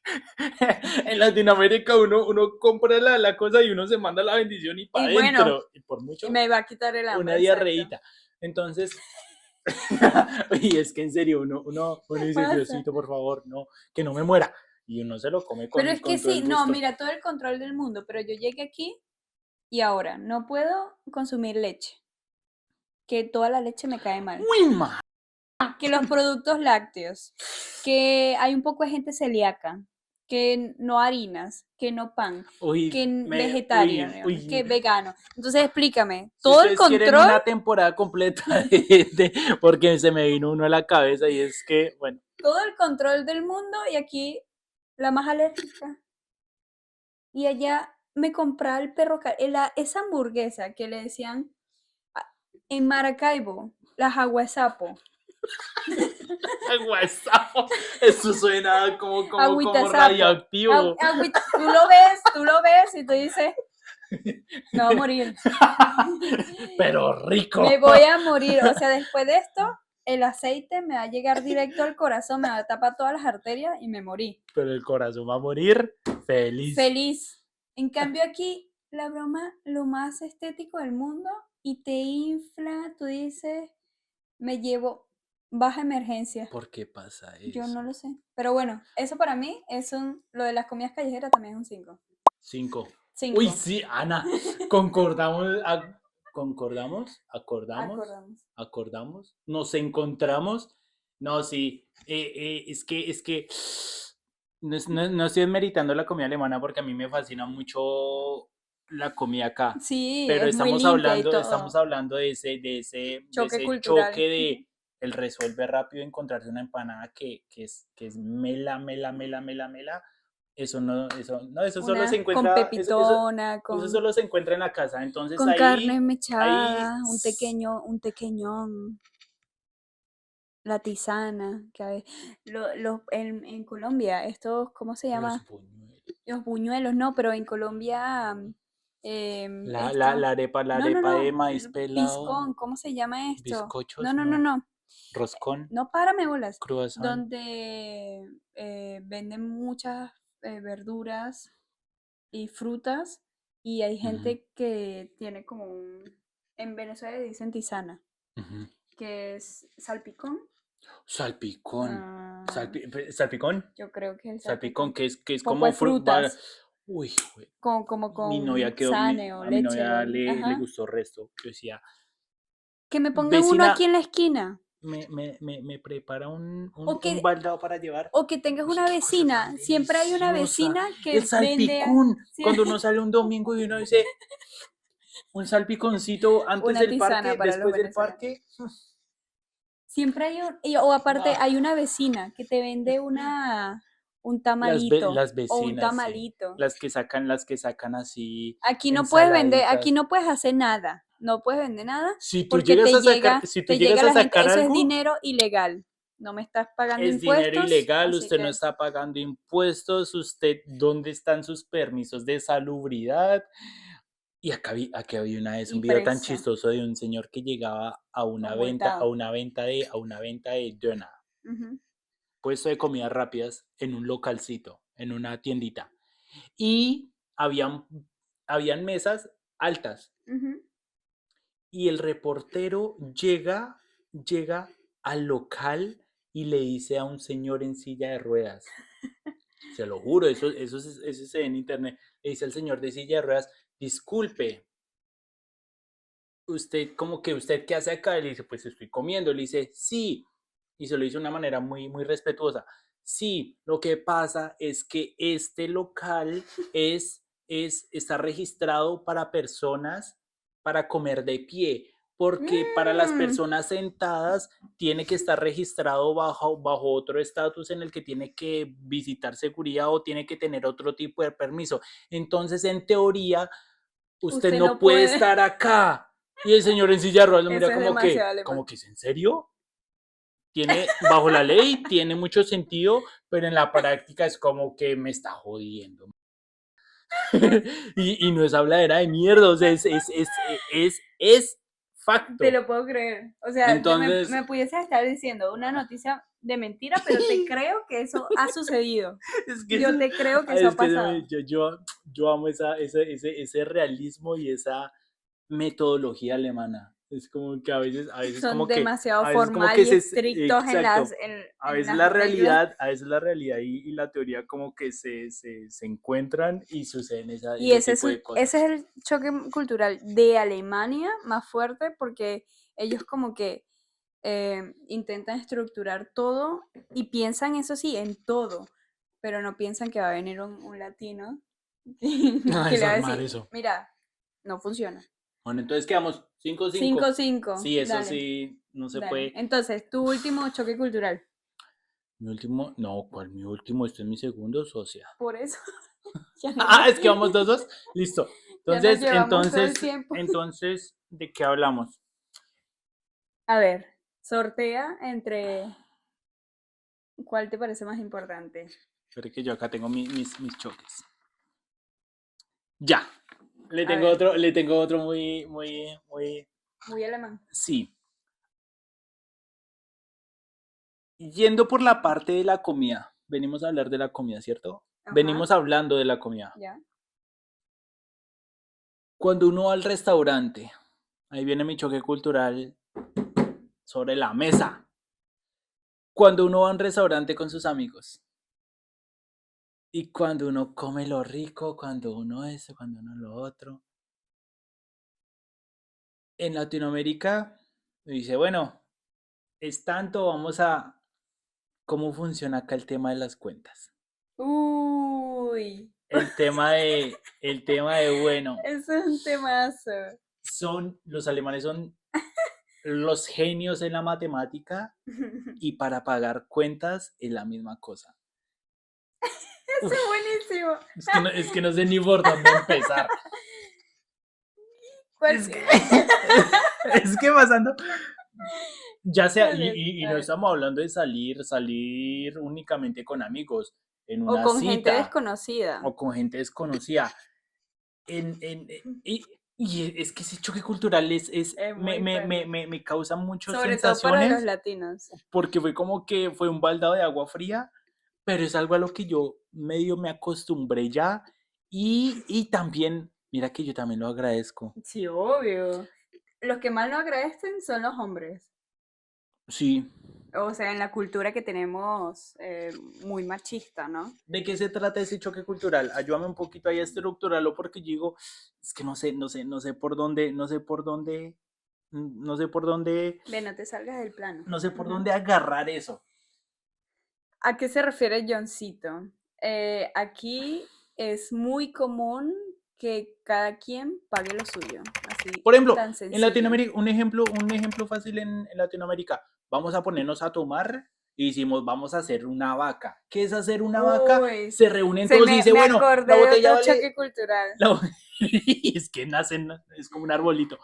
en Latinoamérica uno compra la cosa y uno se manda la bendición y para
Y bueno,
adentro. Y por
y
mucho,
me va a quitar el
una
hambre, exacto.
diarreíta. Entonces, y es que en serio, uno dice,
Pasa.
Diosito, por favor, no, que no me muera. Y uno se lo come
Pero es que
con todo
sí,
el
no,
gusto.
mira, todo el control del mundo, pero yo llegué aquí y ahora no puedo consumir leche, que toda la leche me cae mal,
¡Uy, ma!
que los productos lácteos, que hay un poco de gente celíaca, que no harinas, que no pan,
Uy,
que
uy,
vegetariano, que
uy.
vegano. Entonces explícame,
Si
todo el
ustedes quieren
control,
una temporada completa porque se me vino uno a la cabeza y es que, bueno,
todo el control del mundo y aquí la más alérgica. Y allá me compraba el perro, esa hamburguesa que le decían en Maracaibo, la jaguasapo,
guasapo, eso suena como
agüita sapo,
radioactivo,
tú lo ves y tú dices, me voy a morir,
pero rico.
me voy a morir, o sea, después de esto, el aceite me va a llegar directo al corazón, me va a tapar todas las arterias y me morí.
Pero el corazón va a morir feliz.
Feliz. En cambio aquí, la broma, lo más estético del mundo y te infla, tú dices, me llevo baja emergencia.
¿Por qué pasa eso?
Yo no lo sé. Pero bueno, eso para mí es lo de las comidas callejeras también es un 5.
5.
5.
Uy, sí, Ana, concordamos, concordamos, acordamos, nos encontramos. No, sí, es que no estoy desmeritando la comida alemana porque a mí me fascina mucho la comida acá.
Sí,
Pero
es muy limpia y todo.
estamos hablando de ese
Choque cultural.
choque de el resuelve rápido encontrarse una empanada que es mela. Eso solo se
Una con
encuentra,
pepitona,
eso solo se encuentra en la casa. Entonces
con carne mechada,
ahí
un tequeñón, la tisana, en Colombia, estos, ¿cómo se llama?
los buñuelos.
Los buñuelos, no, pero en Colombia,
La
esto,
arepa de maíz pelado,
piscón, ¿cómo se llama esto?
bizcochos,
No,
roscón,
no, párame bolas,
croissant.
donde venden muchas verduras y frutas y hay
Ujú,
gente que tiene como en Venezuela le dicen tisana,
ujú.
que es salpicón.
Salpicón.
Ah,
¿Salpicón?
yo creo que es el
Salpicón,
salpicón.
que es
Poco
como
de frutas,
Uy, güey.
como
Mi novia
con
quedó,
sane o
a mi
leche.
novia le
Ajá.
gustó el resto. Yo decía,
Que me pongan uno
vecina,
aquí en la esquina.
me prepara
O que,
un baldado para llevar.
o que tengas
Uy,
una
qué cosa tan
vecina. Siempre hay una
deliciosa.
vecina
El
que vende
salpicón.
sí,
Cuando uno sale un domingo y uno dice, un salpiconcito antes
una
del
tisana
parque,
para los
después del
venezolanos.
parque.
Siempre hay o aparte
Ah,
hay una vecina que te vende un tamalito
las
o un
vecinas, sí.
tamalito.
Las que sacan así
Aquí no puedes vender, aquí
ensaladitas.
no puedes hacer nada. No puedes vender nada
Si tú
porque
llegas a sacar, si tú
te
llegas
llega
a
la gente.
sacar
Eso es
algo,
dinero ilegal. No me estás pagando
es dinero
impuestos,
ilegal,
así
usted no
que
está pagando impuestos, usted, ¿dónde están sus permisos de salubridad? Y aquí había una vez un
y
video tan
preso,
chistoso de un señor que llegaba a
multado.
a una venta de Döner,
Ujú,
puesto de comidas rápidas en un localcito, en una tiendita. Y habían mesas altas.
ujú.
Y el reportero llega al local y le dice a un señor en silla de ruedas, se lo juro, eso se ve en internet, le dice al señor de silla de ruedas, disculpe, usted qué hace acá, y le dice, pues estoy comiendo, le dice, sí, y se lo dice de una manera muy respetuosa, sí, lo que pasa es que este local está registrado para personas para comer de pie, porque para las
Mm,
personas sentadas tiene que estar registrado bajo otro estatus en el que tiene que visitar seguridad o tiene que tener otro tipo de permiso. Entonces, en teoría, usted
usted
no
no
puede
puede.
estar acá. Y el señor en silla de ruedas lo
Eso
mira
es demasiado alemán.
como que es en serio. Bajo la ley tiene mucho sentido, pero en la práctica es como que me está jodiendo. Y no es habladera de mierda, o sea, es
Te
facto.
lo puedo creer. O sea,
Entonces,
me pudieses estar diciendo una noticia de mentira, pero te creo que eso ha sucedido.
es que,
Yo te creo que eso ha
es que
pasado.
yo amo ese realismo y esa metodología alemana. Es como que
Son demasiado
a veces como
formal
que
y estrictos en
exacto,
en las reglas.
a veces la realidad y la teoría como que se encuentran y suceden
Y
ese tipo de
ese
cosas.
es el choque cultural de Alemania más fuerte porque ellos como que intentan estructurar todo y piensan, eso sí, en todo, pero no piensan que va a venir un latino
A
que le va a
desarmar
decir,
eso.
mira, no funciona.
Bueno, entonces quedamos 5-5.
5-5,
Sí, eso
dale,
sí, no se
dale.
puede.
Entonces, tu último choque cultural.
Mi último, no, ¿cuál mi último? Este es mi segundo, socia.
Por eso, ya no
Ah,
nos,
es que vamos 2-2. Listo.
ya nos
Entonces,
llevamos todo el tiempo.
¿de qué hablamos?
A ver, sortea entre cuál te parece más importante.
Espera que yo acá tengo mis choques. Ya.
A ver,
Le tengo otro muy.
muy alemán.
Sí. Yendo por la parte de la comida. Venimos a hablar de la comida, ¿cierto?
Ajá,
Venimos hablando de la comida.
ya.
Cuando uno va al restaurante, ahí viene mi choque cultural sobre la mesa. Cuando uno va a un restaurante con sus amigos y cuando uno come lo rico, cuando uno eso, cuando uno lo otro. En Latinoamérica dice, bueno, es tanto, vamos a cómo funciona acá el tema de las cuentas.
Uy,
El tema de, bueno,
eso es un temazo.
los alemanes son los genios en la matemática y para pagar cuentas es la misma cosa.
Eso
Uf,
es buenísimo.
es que no sé ni por dónde empezar.
¿Cuál?
Es que, es que pasando, ya sea,
¿Cuál es?
y
A
no
ver.
estamos hablando de salir únicamente con amigos, en
O
una
con gente
cita
desconocida.
o con gente desconocida. Y es que ese choque cultural
Es muy fuerte.
me causa muchas
Sobre todo para los
sensaciones
latinos.
porque fue como que fue un baldado de agua fría, pero es algo a lo que yo medio me acostumbré ya y también, mira que yo también lo agradezco.
Sí, obvio. Los que más lo agradecen son los hombres.
Sí.
O sea, en la cultura que tenemos muy machista, ¿no?
¿De qué se trata ese choque cultural? Ayúdame un poquito ahí a estructurarlo porque yo digo, es que no sé por dónde, no sé por dónde,
Ve, no te salgas del plano.
no sé por
Ujú.
dónde agarrar eso.
¿A qué se refiere Johncito? Aquí es muy común que cada quien pague lo suyo, así
Por ejemplo,
tan
en
sencillo.
Latinoamérica, un ejemplo fácil en Latinoamérica, vamos a ponernos a tomar y decimos, vamos a hacer una vaca. ¿Qué es hacer una vaca?
Uy,
Se reúnen todos y dice,
me
bueno, la
acordé de
botella
otro
vale,
choque cultural.
y es que nacen, es como un arbolito.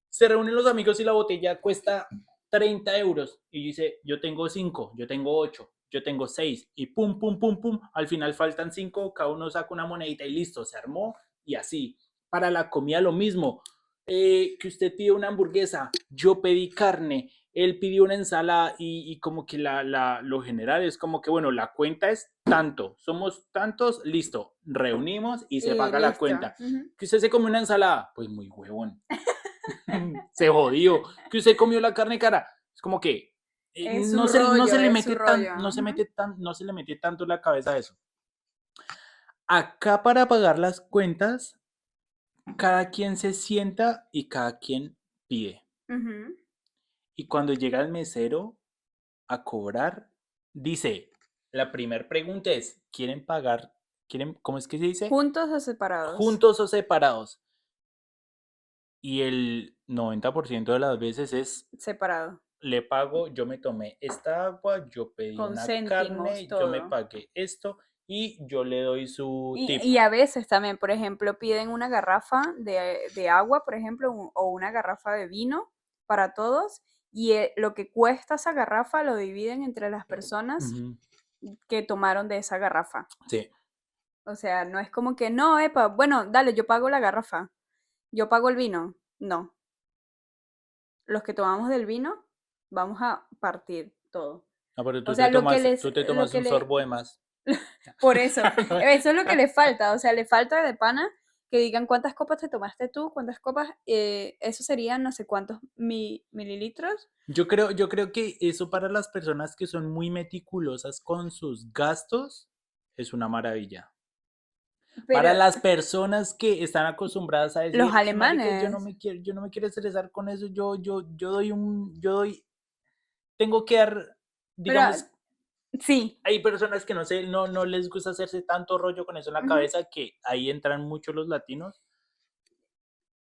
Se reúnen los amigos y la botella cuesta 30 euros. Y dice, yo tengo 5, yo tengo 8, yo tengo 6. Y pum, pum, pum, pum. Al final faltan 5, cada uno saca una monedita y listo, se armó. Y así. Para la comida lo mismo. Que usted pide una hamburguesa, yo pedí carne, él pidió una ensalada y como que lo general es como que, bueno, la cuenta es tanto, somos tantos, listo, reunimos y se
Y
paga la
listo.
cuenta.
Ujú.
Que usted se come una ensalada, pues muy huevón. Se jodió. Que usted comió la carne cara. Es como que
Es su rollo, es su rollo. Ujú.
no se le mete tanto en la cabeza a eso. Acá para pagar las cuentas, cada quien se sienta y cada quien pide.
Ujú.
Y cuando llega el mesero a cobrar, dice, la primera pregunta es, ¿quieren pagar? ¿Cómo es que se dice?
¿Juntos o separados?
¿Juntos o separados? Y el 90% de las veces es
Separado.
le pago, yo me tomé esta agua, yo pedí
Con
una
céntimos,
carne, yo me
todo.
pagué esto y yo le doy su tip.
Y a veces también, por ejemplo, piden una garrafa de agua, por ejemplo, o una garrafa de vino para todos, y lo que cuesta esa garrafa lo dividen entre las personas
Ujú.
que tomaron de esa garrafa.
Sí,
O sea, no es como que, no, epa, bueno, dale, yo pago la garrafa, yo pago el vino. No, los que tomamos del vino, vamos a partir todo.
No, pero
O sea,
tú te
lo
tomas
que
un
le,
sorbo de más.
por eso es lo que le falta, o sea, le falta de pana que digan cuántas copas te tomaste tú, cuántas copas, eso serían no sé cuántos mililitros.
Yo creo que eso para las personas que son muy meticulosas con sus gastos es una maravilla.
Pero
Para las personas que están acostumbradas a
los
decir, ay, marica,
alemanes,
yo no me quiero estresar con eso, tengo que dar,
pero
digamos,
sí,
hay personas que no sé, no les gusta hacerse tanto rollo con eso en la
ujú.
cabeza, que ahí entran mucho los latinos.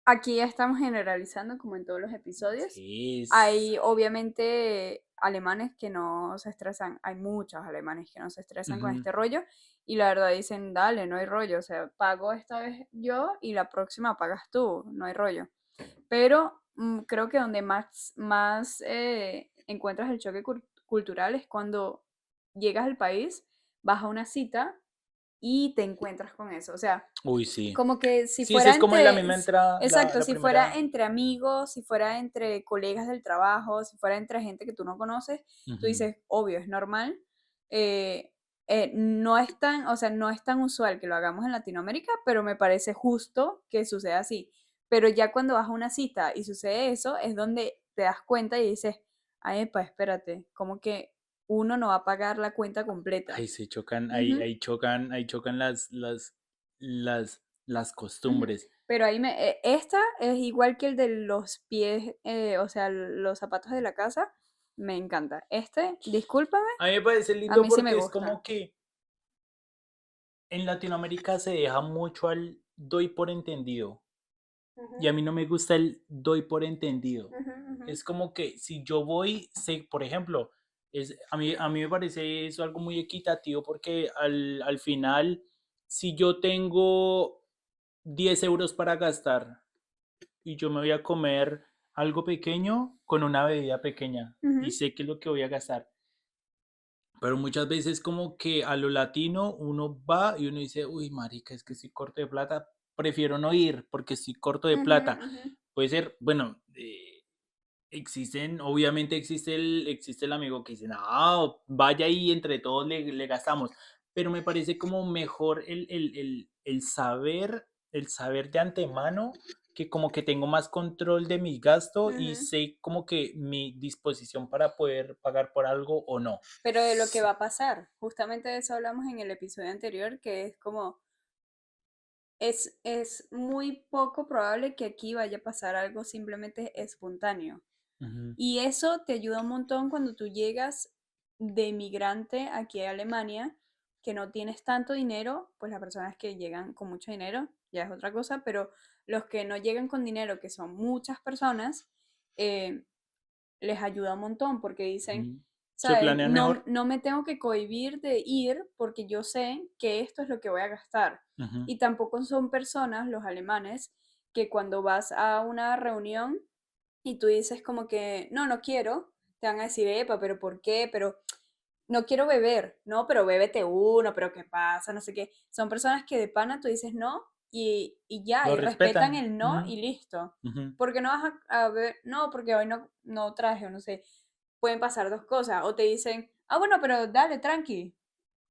Aquí ya estamos generalizando como en todos los episodios.
Sí,
Hay obviamente alemanes que no se estresan, hay muchos alemanes que no se estresan con
ujú,
este rollo y la verdad dicen, dale, no hay rollo, o sea, pago esta vez yo y la próxima pagas tú, no hay rollo. Pero creo que donde más encuentras el choque cultural es cuando llegas al país, vas a una cita y te encuentras con eso. O sea,
uy, sí.
como que si
Sí, sí,
fuera
es como en la
entre,
misma entrada,
exacto,
la
si fuera
primera.
entre amigos, si fuera entre colegas del trabajo, si fuera entre gente que tú no conoces, tú
Ujú.
dices, obvio, es normal. eh, no es tan, o sea, no es tan usual que lo hagamos en Latinoamérica, pero me parece justo que suceda así. Pero ya cuando vas a una cita y sucede eso, es donde te das cuenta y dices, ay, pues espérate, como que uno no va a pagar la cuenta completa.
Ahí se chocan,
Ujú,
ahí chocan las
ujú.
costumbres.
Pero esta es igual que el de los pies, o sea, los zapatos de la casa, me encanta. Este, discúlpame,
A mí me parece
a
lindo
mí sí me
porque es
gusta.
como que en Latinoamérica se deja mucho al doy por entendido. Y a
Ujú,
mí no me gusta el doy por entendido.
ujú, ujú,
Es como que si yo voy, sé, por ejemplo, a mí me parece eso algo muy equitativo porque al final, si yo tengo 10 euros para gastar y yo me voy a comer algo pequeño con una bebida pequeña y
ujú,
sé que es lo que voy a gastar. Pero muchas veces como que a lo latino uno va y uno dice, uy, marica, es que estoy corto de plata, prefiero no ir porque estoy corto de
ujú,
plata.
ujú.
Puede ser, bueno, obviamente existe el amigo que dice, no, vaya y entre todos le gastamos. Pero me parece como mejor el saber de antemano que como que tengo más control de mi gasto y
Ujú.
sé como que mi disposición para poder pagar por algo o no.
Pero de lo que va a pasar, justamente de eso hablamos en el episodio anterior, que es como, es muy poco probable que aquí vaya a pasar algo simplemente espontáneo.
Ujú,
Y eso te ayuda un montón cuando tú llegas de migrante aquí a Alemania, que no tienes tanto dinero, pues las personas que llegan con mucho dinero ya es otra cosa, pero los que no llegan con dinero, que son muchas personas, eh, les ayuda un montón porque dicen,
ujú. Se
¿sabes?
planean
No,
mejor.
no me tengo que cohibir de ir porque yo sé que esto es lo que voy a gastar.
Ujú,
Y tampoco son personas, los alemanes, que cuando vas a una reunión y tú dices como que, no, no quiero, te van a decir, epa, pero ¿por qué? Pero no quiero beber, no, pero bébete uno, pero ¿qué pasa? No sé qué. Son personas que de pana tú dices no y ya,
lo
y respetan
respetan.
el no
Ujú,
y listo.
ujú.
Porque no vas a ver, no, porque hoy no traje, o no sé. Pueden pasar dos cosas. O te dicen, ah, bueno, pero dale, tranqui,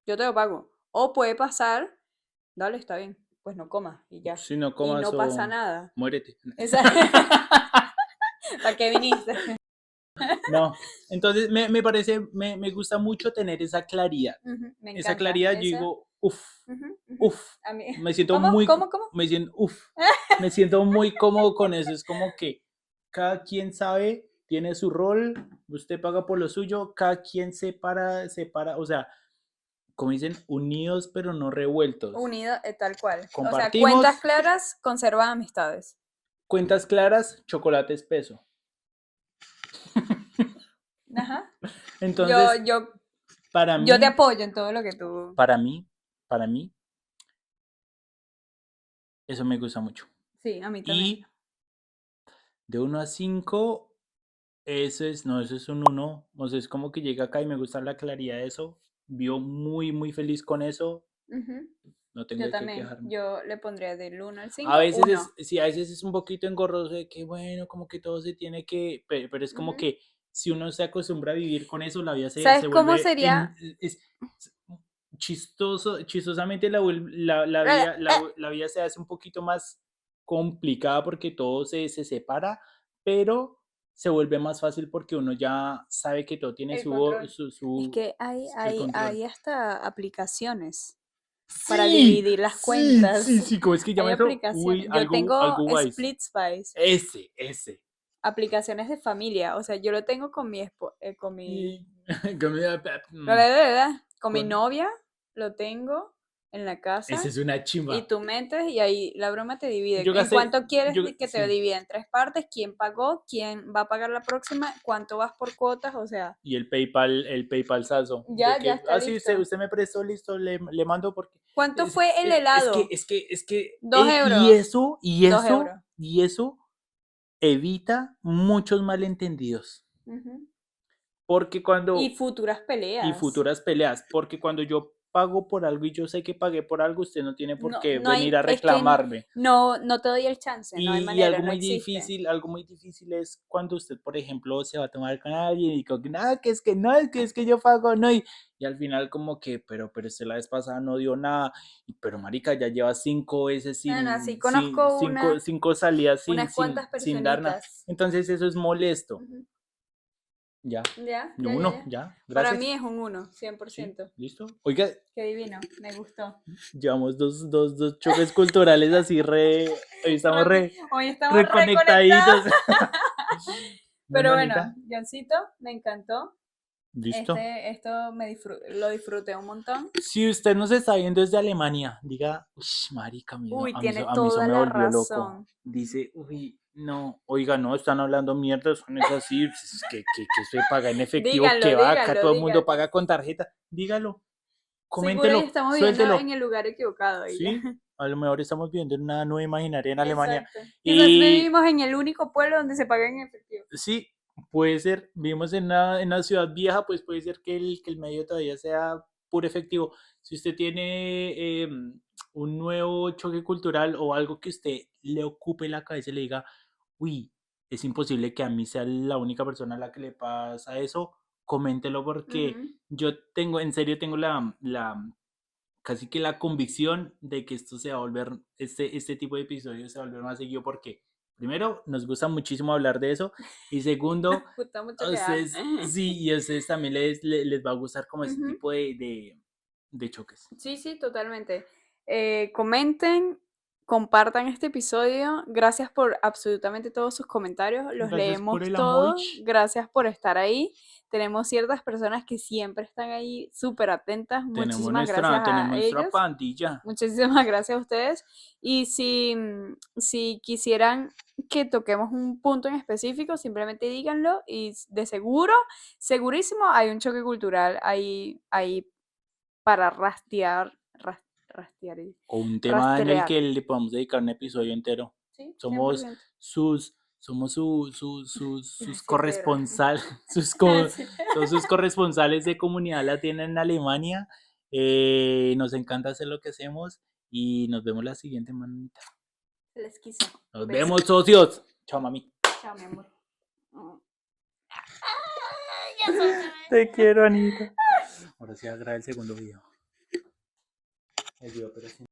yo te lo pago. O puede pasar, dale, está bien, pues no comas y ya.
Si no
Y
comas
no pasa
o
nada.
muérete.
Esa... ¿Para qué viniste?
No, entonces me gusta mucho tener esa claridad.
Ujú, me
Esa
encanta.
claridad, yo
Esa.
digo, uff,
Ujú, ujú.
uff,
A mí.
me siento
¿Cómo?
muy,
¿Cómo? ¿Cómo?
me siento, uff, me siento muy cómodo con eso. Es como que cada quien sabe, tiene su rol, usted paga por lo suyo, cada quien separa, o sea, como dicen, unidos pero no revueltos.
Unido, tal cual. O sea, cuentas
Compartimos,
claras conservan amistades.
cuentas claras, chocolate espeso.
Ajá. Yo,
Entonces,
yo,
para
yo te
mí,
apoyo en todo lo que tú.
para mí, para mí, eso me gusta mucho.
Sí, a mí también.
Y de 1 a 5, no, eso es un 1. O sea, es como que llega acá y me gusta la claridad de eso. Vivo muy, muy feliz con eso.
Ujú.
no tengo
Yo
de qué
también.
quejarme.
Yo le pondría del 1 al 5,
A veces
1.
sí, a veces es un poquito engorroso de que, bueno, como que todo se tiene que, pero es como
Ujú.
que si uno se acostumbra a vivir con eso, la vida se
¿Sabes cómo
vuelve
sería?
chistosamente la vida se hace un poquito más complicada porque todo se separa, pero se vuelve más fácil porque uno ya sabe que todo tiene
El control. Es
su
que hay,
el
hay,
control.
hay hasta aplicaciones para
Sí,
dividir las
sí,
cuentas.
sí, sí, ¿cómo es que
Hay
llama eso? Uy,
aplicaciones. Yo tengo
algo wise.
Split Spice,
Ese.
aplicaciones de familia. O sea, yo lo tengo con mi
Y comida,
con mi novia, lo tengo en la
ese
casa.
es una
Y
chimba.
tú metes y ahí la broma te divide.
Yo
¿En
gasté,
cuánto quieres que te
sí.
divida? En 3 partes. ¿Quién pagó? ¿Quién va a pagar la próxima? ¿Cuánto vas por cuotas? O sea,
Y el PayPal Sazo, de
ya
que,
está
sí,
listo.
usted me prestó, listo, le mando porque
¿Cuánto fue el helado?
y
2 euros.
eso,
2 euros.
y eso evita muchos malentendidos.
Ujú.
Porque
Y
cuando,
futuras
y
peleas.
futuras peleas, porque cuando yo pago por algo y yo sé que pagué por algo, usted no tiene por
No,
qué
no
venir
hay,
a
es que
reclamarme.
no te doy el chance, no hay manera, no existe.
Algo muy difícil es cuando usted, por ejemplo, se va a tomar con alguien y con que nada, que es que no, es que yo pago, no, y al final como que, pero usted la vez pasada no dio nada, pero marica, ya lleva 5 veces
Bueno, sí conozco
cinco salidas
unas cuantas
sin dar nada.
personitas.
Entonces eso es molesto.
Ujú.
Ya,
Ya.
ya,
Para mí
gracias.
es un 1,
Sí,
100%.
listo. Oiga,
Qué divino, me gustó.
llevamos dos choques culturales así hoy estamos
Hoy estamos reconectados.
reconectaditos. Bueno,
Pero bueno,
Anita,
Johncito, me encantó.
listo.
Esto lo disfruté un montón.
Si usted nos está viendo desde Alemania, diga, uy, marica,
Uy, tiene
a mí eso
toda
me
la
volvió loco.
razón.
Dice, uy, no, oiga, no, están hablando mierda, son es así, pues, es que se paga en efectivo, que va, acá todo el mundo paga con tarjeta. Dígalo,
Seguro y
coméntelo,
estamos viviendo en
suéltelo.
el lugar equivocado. Y ya.
Sí, a lo mejor estamos viviendo en una nueva imaginaria en Alemania.
Exacto. Quizás
Y
vivimos en el único pueblo donde se paga en efectivo.
sí, puede ser, vivimos en una ciudad vieja, pues puede ser que el medio todavía sea puro efectivo. Si usted tiene un nuevo choque cultural o algo que usted le ocupe la cabeza y le diga, uy, es imposible que a mí sea la única persona a la que le pasa eso, coméntelo porque
Ujú.
yo tengo, en serio, tengo casi que la convicción de que esto se va a volver, este tipo de episodios se va a volver más seguido porque primero nos gusta muchísimo hablar de eso y segundo,
Nos gusta mucho
a
quedar.
ustedes sí, y a ustedes también les va a gustar como este
Ujú.
tipo de choques.
Sí, totalmente. Comenten, compartan este episodio. Gracias por absolutamente todos sus comentarios. Los
Gracias por
leemos
el
todos.
amoich.
Gracias por estar ahí. Tenemos ciertas personas que siempre están ahí súper atentas. Muchísimas gracias
Tenemos
a
nuestra
ellos.
pandilla.
Muchísimas gracias a ustedes. Y si quisieran que toquemos un punto en específico, simplemente díganlo y de seguro, segurísimo, hay un choque cultural ahí para rastrear,
O un tema en el
rastrear.
que le podamos dedicar un episodio entero.
Sí,
Somos
100%.
sus
Sí, Pedro.
corresponsales,
Sí.
son sus corresponsales de comunidad latina en Alemania. Nos encanta hacer lo que hacemos y nos vemos la siguiente manita.
Se les quiso.
Nos
Besos.
vemos, socios. Chao, mami.
Chao, mi amor.
Te quiero, Anita. Ahora sí, a grabar el segundo video. El video, pero sí.